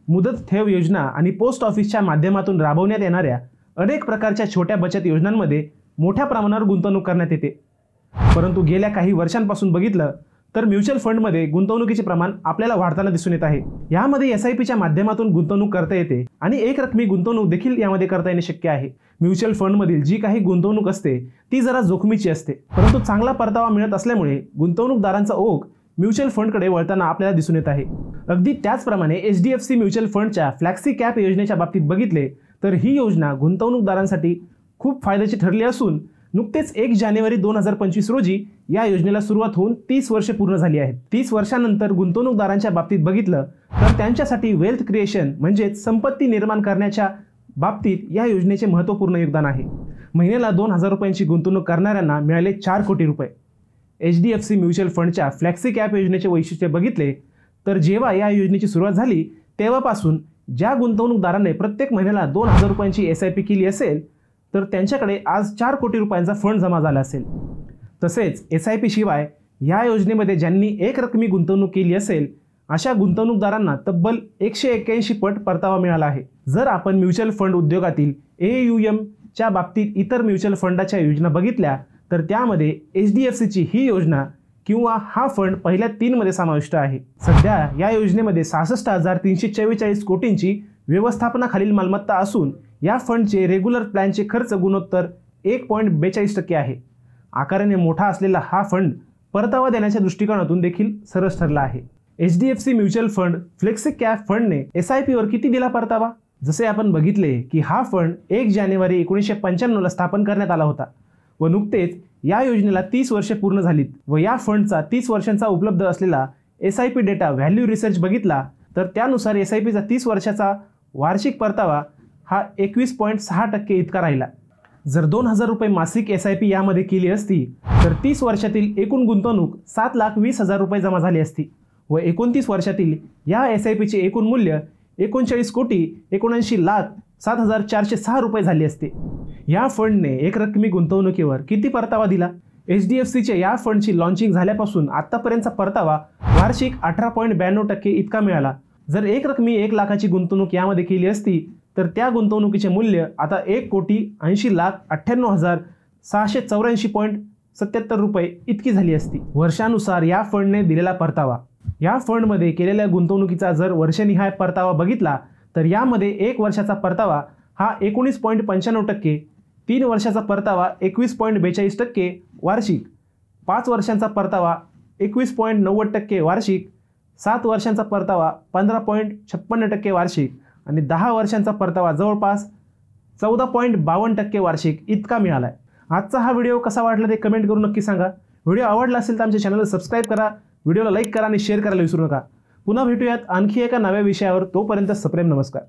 मुदत ठेव योजना आणि पोस्ट ऑफिसच्या माध्यमातून राबवण्यात येणाऱ्या अनेक प्रकारच्या छोट्या बचत योजनांमध्ये मोठ्या प्रमाणावर गुंतवणूक करण्यात येते। परंतु गेल्या काही वर्षांपासून बघितलं तर म्युच्युअल फंडमध्ये गुंतवणुकीचे प्रमाण आपल्याला वाढताना दिसून येत आहे। यामध्ये SIPच्या माध्यमातून गुंतवणूक करता येते आणि एक रकमी गुंतवणूक देखील यामध्ये करता येणे शक्य आहे। म्युच्युअल फंडमधील जी काही गुंतवणूक असते ती जरा जोखमीची असते, परंतु चांगला परतावा मिळत असल्यामुळे गुंतवणूकदारांचा ओघ म्युच्युअल फंडकडे वळताना आपल्याला दिसून येत आहे। अगदी त्याचप्रमाणे HDFC म्युच्युअल फंडच्या फ्लॅक्सी कॅप योजनेच्या बाबतीत बघितले तर ही योजना गुंतवणूकदारांसाठी खूप फायद्याची ठरली असून नुकतेच 1 जानेवारी 2025 रोजी या योजनेला सुरुवात होऊन 30 वर्षे पूर्ण झाली आहेत। 30 वर्षांनंतर गुंतवणूकदारांच्या बाबतीत बघितलं तर त्यांच्यासाठी वेल्थ क्रिएशन म्हणजे संपत्ती निर्माण करण्याच्या बाबतीत या योजनेचे महत्त्वपूर्ण योगदान आहे। महिन्याला 2000 रुपयांची गुंतवणूक करणाऱ्यांना मिळाले 4 कोटी रुपये। HDFC म्युच्युअल फंडच्या फ्लॅक्सी कॅप योजनेचे वैशिष्ट्य बघितले तर जेव्हा या योजनेची सुरुवात झाली तेव्हापासून ज्या गुंतवणूकदाराने प्रत्येक महिन्याला 2000 रुपयांची SIP केली असेल तर त्यांच्याकडे आज 4 कोटी रुपयांचा फंड जमा झाला असेल। तसेच SIP शिवाय या योजनेमध्ये ज्यांनी एक रकमी गुंतवणूक केली असेल अशा गुंतवणूकदारांना तब्बल 181 पट परतावा मिळाला आहे। जर आपण म्युच्युअल फंड उद्योगातील AUM च्या बाबतीत इतर म्युच्युअल फंडाच्या योजना बघितल्या तर त्यामध्ये HDFCची ही योजना किंवा हा फंड पहिल्या 3 मध्ये समाविष्ट आहे। सध्या या योजनेमध्ये 66,344 कोटींची व्यवस्थापनाखालील मालमत्ता असून या फंडचे रेग्युलर प्लॅनचे खर्च गुणोत्तर 1.42% आहे। आकाराने मोठा असलेला हा फंड परतावा देण्याच्या दृष्टिकोनातून देखील सरस ठरला आहे। HDFC mutual fund flexi cap फंडने SIP वर किती दिला परतावा? जसे आपण बघितले की हा फंड 1 जानेवारी 1995 ला स्थापन करण्यात आला होता व नुकतेच या योजनेला 30 वर्षे पूर्ण झालीत व या फंडचा 30 वर्षांचा उपलब्ध असलेला SIP डेटा व्हॅल्यू रिसर्च बघितला तर त्यानुसार SIPचा 30 वर्षाचा वार्षिक परतावा हा 21.6% इतका राहिला। जर 2000 रुपये मासिक SIP यामध्ये केली असती तर 30 वर्षातील एकूण गुंतवणूक 7,20,000 रुपये जमा झाली असती व 29 वर्षातील या SIPचे एकूण मूल्य 39,79,07,406 रुपये झाले असते। या फंडने एक रकमी गुंतवणुकीवर किती परतावा दिला? HDFCच्या या फंडची लॉन्चिंग झाल्यापासून आतापर्यंतचा परतावा वार्षिक 18.92% इतका मिळाला। जर एक रकमी 1 लाखाची गुंतवणूक यामध्ये केली असती तर त्या गुंतवणुकीचे मूल्य आता 1,80,98,684.77 रुपये इतकी झाली असती। वर्षानुसार या फंडने दिलेला परतावा, या फंडमध्ये केलेल्या गुंतवणुकीचा जर वर्षनिहाय परतावा बघितला तर यामध्ये 1 वर्षाचा परतावा हा 19.95%, 3 वर्षाचा परतावा 21.42% वार्षिक, 5 वर्षांचा परतावा 21.90% वार्षिक, 7 वर्षांचा परतावा 15.56% वार्षिक आणि 10 वर्षांचा परतावा जवळपास 14.52% वार्षिक इतका मिळालाय। आजचा हा व्हिडिओ कसा वाटला ते कमेंट करून नक्की सांगा। व्हिडिओ आवडला असेल तर आमच्या चॅनलला सबस्क्राइब करा, व्हिडिओला लाईक करा आणि शेअर करायला विसरू नका। पुन्हा भेटूयात आणखी एका नव्या विषयावर, तोपर्यंत सप्रेम नमस्कार।